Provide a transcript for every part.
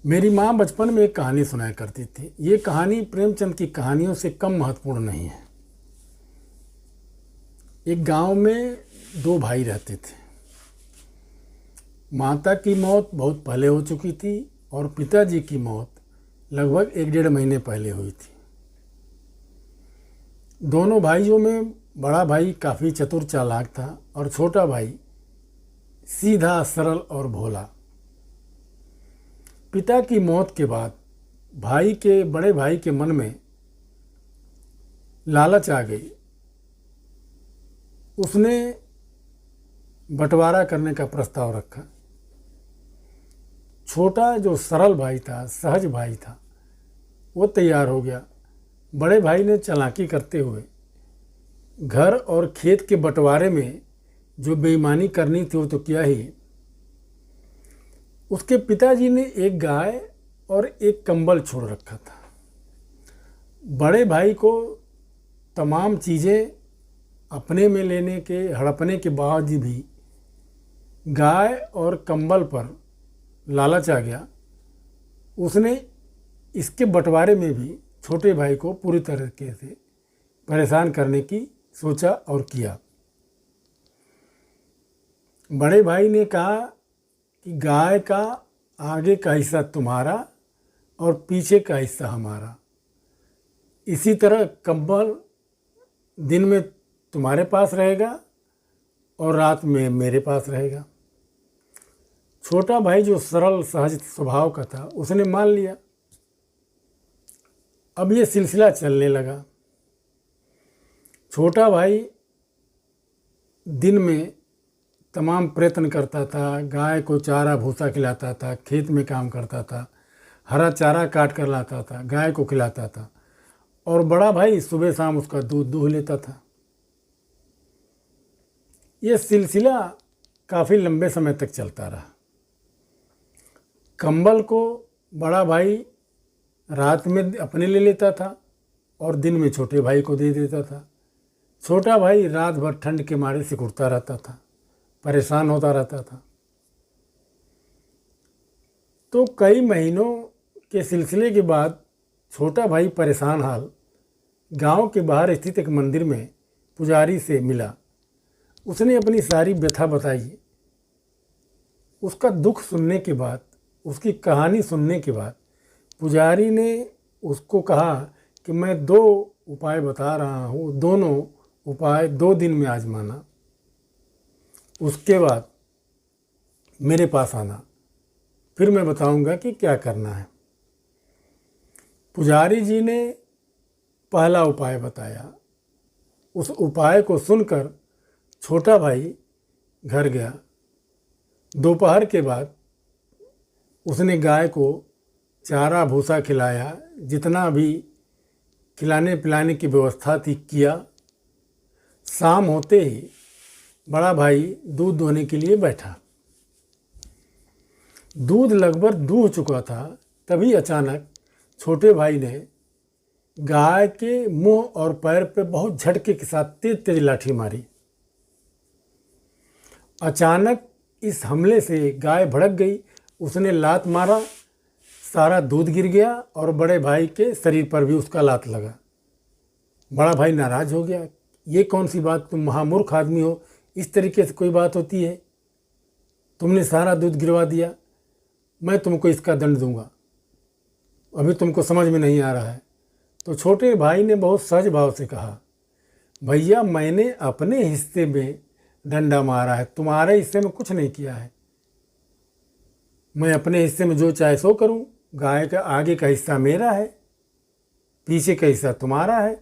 मेरी माँ बचपन में एक कहानी सुनाया करती थी। ये कहानी प्रेमचंद की कहानियों से कम महत्वपूर्ण नहीं है। एक गांव में दो भाई रहते थे। माता की मौत बहुत पहले हो चुकी थी और पिताजी की मौत लगभग 1-1.5 महीने पहले हुई थी। दोनों भाइयों में बड़ा भाई काफ़ी चतुर चालाक था और छोटा भाई सीधा सरल और भोला। पिता की मौत के बाद बड़े भाई के मन में लालच आ गई। उसने बंटवारा करने का प्रस्ताव रखा। छोटा जो सरल भाई था, सहज भाई था, वो तैयार हो गया। बड़े भाई ने चालाकी करते हुए घर और खेत के बंटवारे में जो बेईमानी करनी थी वो तो किया ही। उसके पिताजी ने एक गाय और एक कंबल छोड़ रखा था। बड़े भाई को तमाम चीज़ें अपने में लेने के हड़पने के बावजूद भी गाय और कंबल पर लालच आ गया। उसने इसके बंटवारे में भी छोटे भाई को पूरी तरीके से परेशान करने की सोचा और किया। बड़े भाई ने कहा कि गाय का आगे का हिस्सा तुम्हारा और पीछे का हिस्सा हमारा। इसी तरह कंबल दिन में तुम्हारे पास रहेगा और रात में मेरे पास रहेगा। छोटा भाई जो सरल सहज स्वभाव का था, उसने मान लिया। अब ये सिलसिला चलने लगा। छोटा भाई दिन में तमाम प्रयत्न करता था, गाय को चारा भूसा खिलाता था, खेत में काम करता था, हरा चारा काट कर लाता था, गाय को खिलाता था, और बड़ा भाई सुबह शाम उसका दूध दूह लेता था। ये सिलसिला काफ़ी लंबे समय तक चलता रहा। कंबल को बड़ा भाई रात में अपने ले लेता था और दिन में छोटे भाई को दे देता था। छोटा भाई रात भर ठंड के मारे सिकुड़ता रहता था, परेशान होता रहता था। तो कई महीनों के सिलसिले के बाद छोटा भाई परेशान हाल गांव के बाहर स्थित एक मंदिर में पुजारी से मिला। उसने अपनी सारी व्यथा बताई। उसका दुख सुनने के बाद, उसकी कहानी सुनने के बाद पुजारी ने उसको कहा कि मैं 2 उपाय बता रहा हूँ, दोनों उपाय 2 दिन में आजमाना, उसके बाद मेरे पास आना, फिर मैं बताऊंगा कि क्या करना है। पुजारी जी ने पहला उपाय बताया। उस उपाय को सुनकर छोटा भाई घर गया। दोपहर के बाद उसने गाय को चारा भूसा खिलाया, जितना भी खिलाने पिलाने की व्यवस्था थी किया। शाम होते ही बड़ा भाई दूध दोहने के लिए बैठा। दूध लगभग दूह चुका था, तभी अचानक छोटे भाई ने गाय के मुंह और पैर पे बहुत झटके के साथ तेज तेज लाठी मारी। अचानक इस हमले से गाय भड़क गई। उसने लात मारा, सारा दूध गिर गया और बड़े भाई के शरीर पर भी उसका लात लगा। बड़ा भाई नाराज हो गया। ये कौन सी बात, तुम महामूर्ख आदमी हो, इस तरीके से कोई बात होती है? तुमने सारा दूध गिरवा दिया, मैं तुमको इसका दंड दूंगा। अभी तुमको समझ में नहीं आ रहा है। तो छोटे भाई ने बहुत सहज भाव से कहा, भैया मैंने अपने हिस्से में डंडा मारा है, तुम्हारे हिस्से में कुछ नहीं किया है। मैं अपने हिस्से में जो चाहे सो करूं। गाय का आगे का हिस्सा मेरा है, पीछे का हिस्सा तुम्हारा है,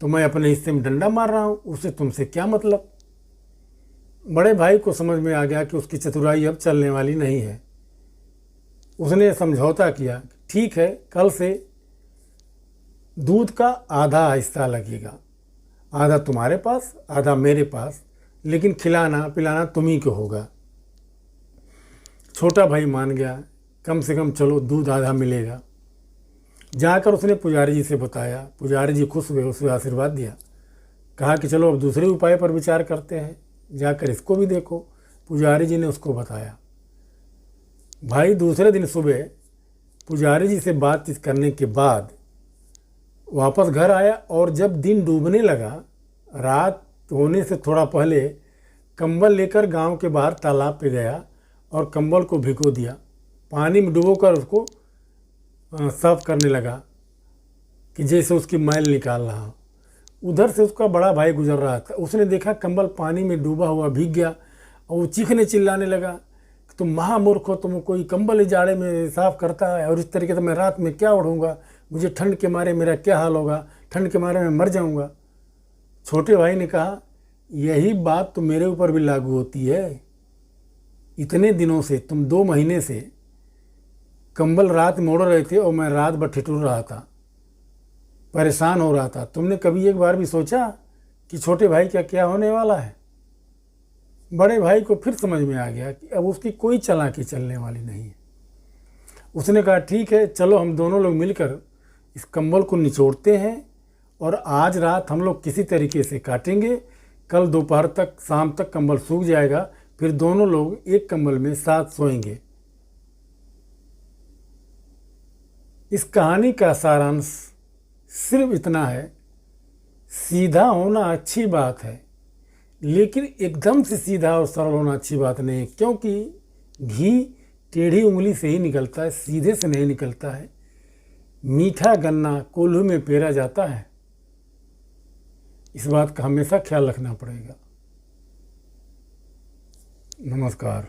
तो मैं अपने हिस्से में डंडा मार रहा हूं, उससे तुमसे क्या मतलब? बड़े भाई को समझ में आ गया कि उसकी चतुराई अब चलने वाली नहीं है। उसने समझौता किया, ठीक है, कल से दूध का आधा हिस्सा लगेगा, आधा तुम्हारे पास आधा मेरे पास, लेकिन खिलाना पिलाना तुम ही को होगा। छोटा भाई मान गया, कम से कम चलो दूध आधा मिलेगा। जाकर उसने पुजारी जी से बताया। पुजारी जी खुश हुए, उसे आशीर्वाद दिया, कहा कि चलो अब दूसरे उपाय पर विचार करते हैं, जाकर इसको भी देखो। पुजारी जी ने उसको बताया। भाई दूसरे दिन सुबह पुजारी जी से बातचीत करने के बाद वापस घर आया और जब दिन डूबने लगा, रात होने से थोड़ा पहले कंबल लेकर गांव के बाहर तालाब पे गया और कंबल को भिगो दिया। पानी में डुबोकर उसको साफ करने लगा कि जैसे उसकी मैल निकाल रहा हो। उधर से उसका बड़ा भाई गुजर रहा था। उसने देखा कंबल पानी में डूबा हुआ भीग गया और वो चीखने चिल्लाने लगा कि तुम महामूर्ख हो, तुम कोई कंबल इस जाड़े में साफ़ करता है और इस तरीके से मैं रात में क्या ओढ़ूंगा, मुझे ठंड के मारे मेरा क्या हाल होगा, ठंड के मारे मैं मर जाऊंगा। छोटे भाई ने कहा, यही बात तो मेरे ऊपर भी लागू होती है। इतने दिनों से तुम 2 महीने से कंबल रात में ओढ़ रहे थे और मैं रात भर ठिठुर रहा था, परेशान हो रहा था। तुमने कभी एक बार भी सोचा कि छोटे भाई का क्या होने वाला है? बड़े भाई को फिर समझ में आ गया कि अब उसकी कोई चालाकी चलने वाली नहीं है। उसने कहा, ठीक है, चलो हम दोनों लोग मिलकर इस कंबल को निचोड़ते हैं और आज रात हम लोग किसी तरीके से काटेंगे। कल दोपहर तक, शाम तक कंबल सूख जाएगा, फिर दोनों लोग एक कंबल में साथ सोएंगे। इस कहानी का सारांश सिर्फ इतना है, सीधा होना अच्छी बात है, लेकिन एकदम से सीधा और सरल होना अच्छी बात नहीं है, क्योंकि घी टेढ़ी उंगली से ही निकलता है, सीधे से नहीं निकलता है। मीठा गन्ना कोल्हू में पेरा जाता है। इस बात का हमेशा ख्याल रखना पड़ेगा। नमस्कार।